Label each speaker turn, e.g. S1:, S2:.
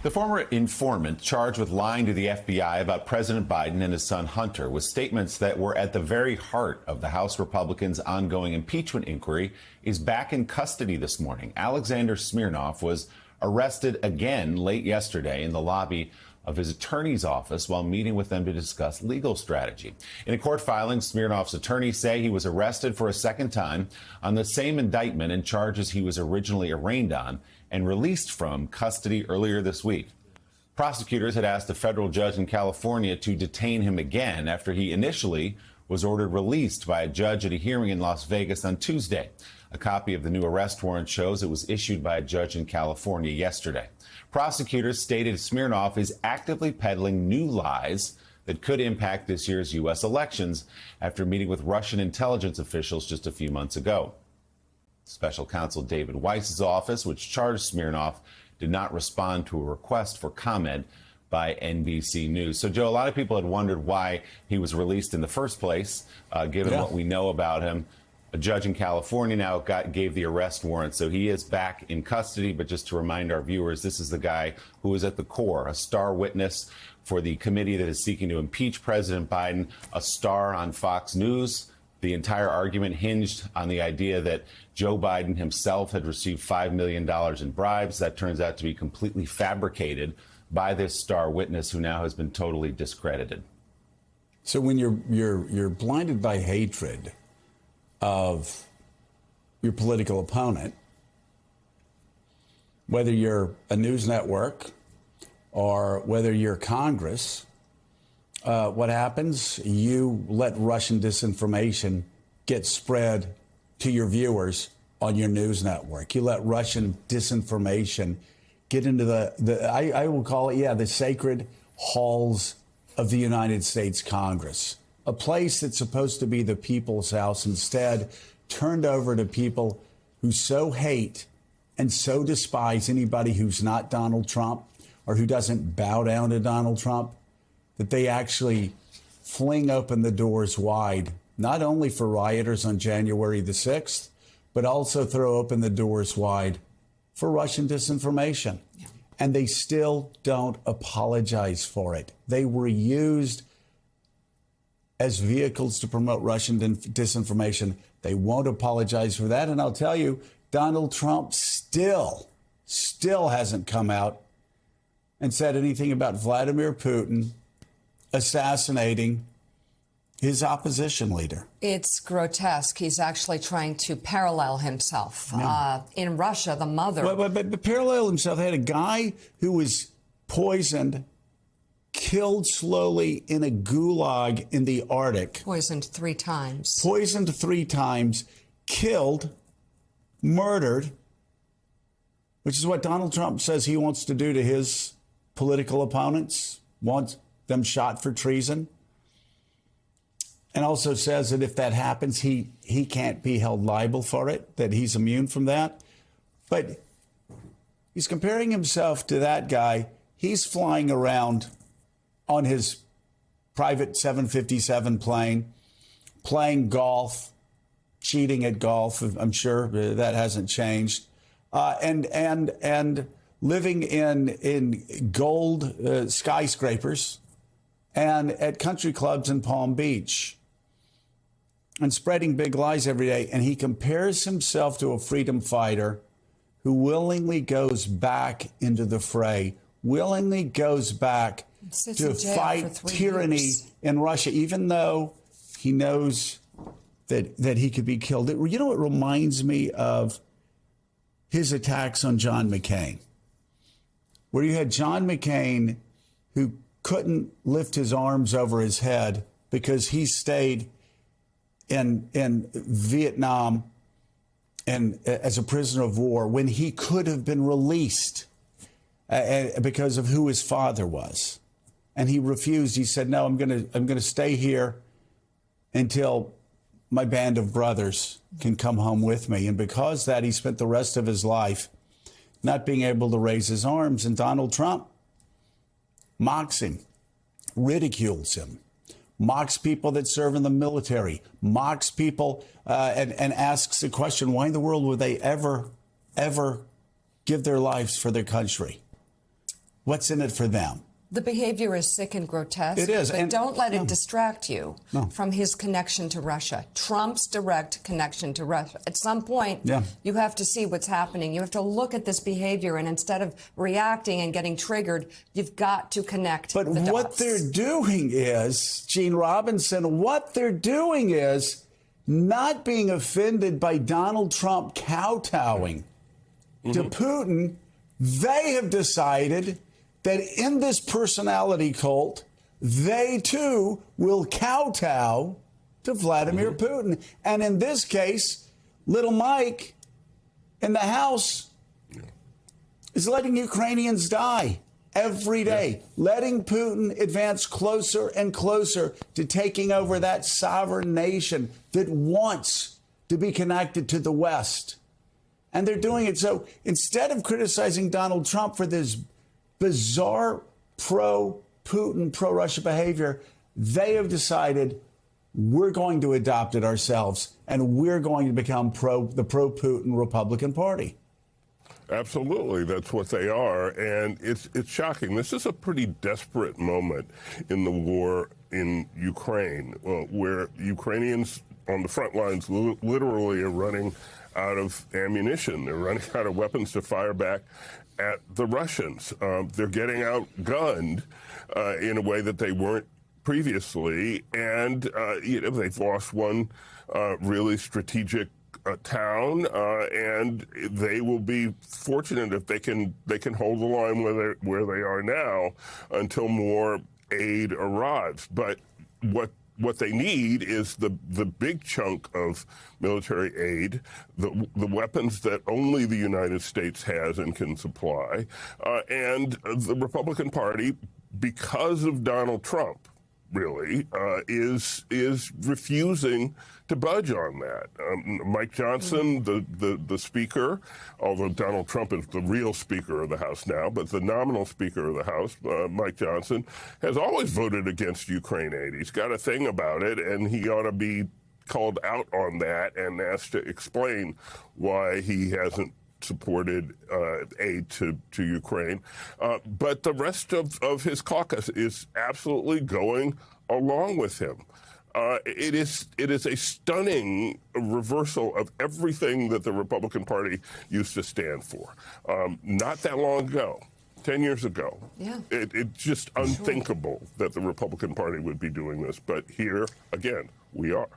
S1: The former informant charged with lying to the FBI about President Biden and his son Hunter, with statements that were at the very heart of the House Republicans' ongoing impeachment inquiry, is back in custody this morning. Alexander Smirnov was arrested again late yesterday in the lobby of his attorney's office while meeting with them to discuss legal strategy. In a court filing, Smirnov's attorneys say he was arrested for a second time on the same indictment and charges he was originally arraigned on and released from custody earlier this week. Prosecutors had asked a federal judge in California to detain him again after he initially was ordered released by a judge at a hearing in Las Vegas on Tuesday. A copy of the new arrest warrant shows it was issued by a judge in California yesterday. Prosecutors stated Smirnov is actively peddling new lies that could impact this year's U.S. elections after meeting with Russian intelligence officials just a few months ago. Special counsel David Weiss's office, which charged Smirnov, did not respond to a request for comment by NBC News. So, Joe, a lot of people had wondered why he was released in the first place, given what we know about him. A judge in California now gave the arrest warrant, so he is back in custody. But just to remind our viewers, this is the guy who is at the core, a star witness for the committee that is seeking to impeach President Biden, a star on Fox News. The entire argument hinged on the idea that Joe Biden himself had received $5 million in bribes. That turns out to be completely fabricated by this star witness who now has been totally discredited.
S2: So when you're blinded by hatred of your political opponent, whether you're a news network or whether you're Congress, what happens? You let Russian disinformation get spread to your viewers on your news network. You let Russian disinformation get into I will call it, the sacred halls of the United States Congress, a place that's supposed to be the people's house, instead turned over to people who so hate and so despise anybody who's not Donald Trump or who doesn't bow down to Donald Trump, that they actually fling open the doors wide, not only for rioters on January the 6th, but also throw open the doors wide for Russian disinformation. Yeah. And they still don't apologize for it. They were used as vehicles to promote Russian disinformation. They won't apologize for that. And I'll tell you, Donald Trump still hasn't come out and said anything about Vladimir Putin assassinating his opposition leader.
S3: It's grotesque. He's actually trying to parallel himself. Yeah. In Russia, the mother...
S2: But parallel himself. They had a guy who was poisoned, killed slowly in a gulag in the Arctic.
S3: Poisoned 3 times.
S2: Poisoned 3 times, killed, murdered, which is what Donald Trump says he wants to do to his political opponents, wants them shot for treason, and also says that if that happens, he can't be held liable for it, that he's immune from that. But he's comparing himself to that guy. He's flying around on his private 757 plane, playing golf, cheating at golf. I'm sure that hasn't changed, and living in gold skyscrapers and at country clubs in Palm Beach, and spreading big lies every day. And he compares himself to a freedom fighter who willingly goes back into the fray, willingly goes back to fight tyranny in Russia, even though he knows that he could be killed. You know, it reminds me of his attacks on John McCain, where you had John McCain who couldn't lift his arms over his head because he stayed in Vietnam and as a prisoner of war when he could have been released because of who his father was. And he refused. He said, no, I'm going to stay here until my band of brothers can come home with me. And because that, he spent the rest of his life not being able to raise his arms. And Donald Trump mocks him, ridicules him, mocks people that serve in the military, mocks people and asks the question, why in the world would they ever give their lives for their country? What's in it for them?
S3: The behavior is sick and grotesque.
S2: It is.
S3: But
S2: And
S3: don't let it distract you
S2: No.
S3: from his connection to Russia, Trump's direct connection to Russia. At some point, you have to see what's happening. You have to look at this behavior, and instead of reacting and getting triggered, you've got to connect
S2: But
S3: the
S2: what
S3: dots.
S2: they're doing is, Gene Robinson, what they're doing is not being offended by Donald Trump kowtowing to Putin. They have decided that in this personality cult, they too will kowtow to Vladimir Putin. And in this case, little Mike in the House is letting Ukrainians die every day, letting Putin advance closer and closer to taking over that sovereign nation that wants to be connected to the West. And they're doing it. So instead of criticizing Donald Trump for this bizarre pro-Putin, pro-Russia behavior, they have decided we're going to adopt it ourselves, and we're going to become the pro-Putin Republican Party.
S4: Absolutely, that's what they are, and it's shocking. This is a pretty desperate moment in the war in Ukraine, where Ukrainians on the front lines literally are running out of ammunition. They're running out of weapons to fire back at the Russians. They're getting outgunned in a way that they weren't previously, and they've lost one really strategic town, and they will be fortunate if they can hold the line where they are now until more aid arrives. But what they need is the big chunk of military aid, the weapons that only the United States has and can supply, and the Republican Party, because of Donald Trump, really, is refusing to budge on that. Mike Johnson, the speaker, although Donald Trump is the real speaker of the House now, but the nominal speaker of the House, Mike Johnson, has always voted against Ukraine aid. He's got a thing about it, and he ought to be called out on that and asked to explain why he hasn't supported aid to Ukraine. But the rest of his caucus is absolutely going along with him. It is a stunning reversal of everything that the Republican Party used to stand for. Not that long ago, 10 years ago, it's just unthinkable that the Republican Party would be doing this. But here, again, we are.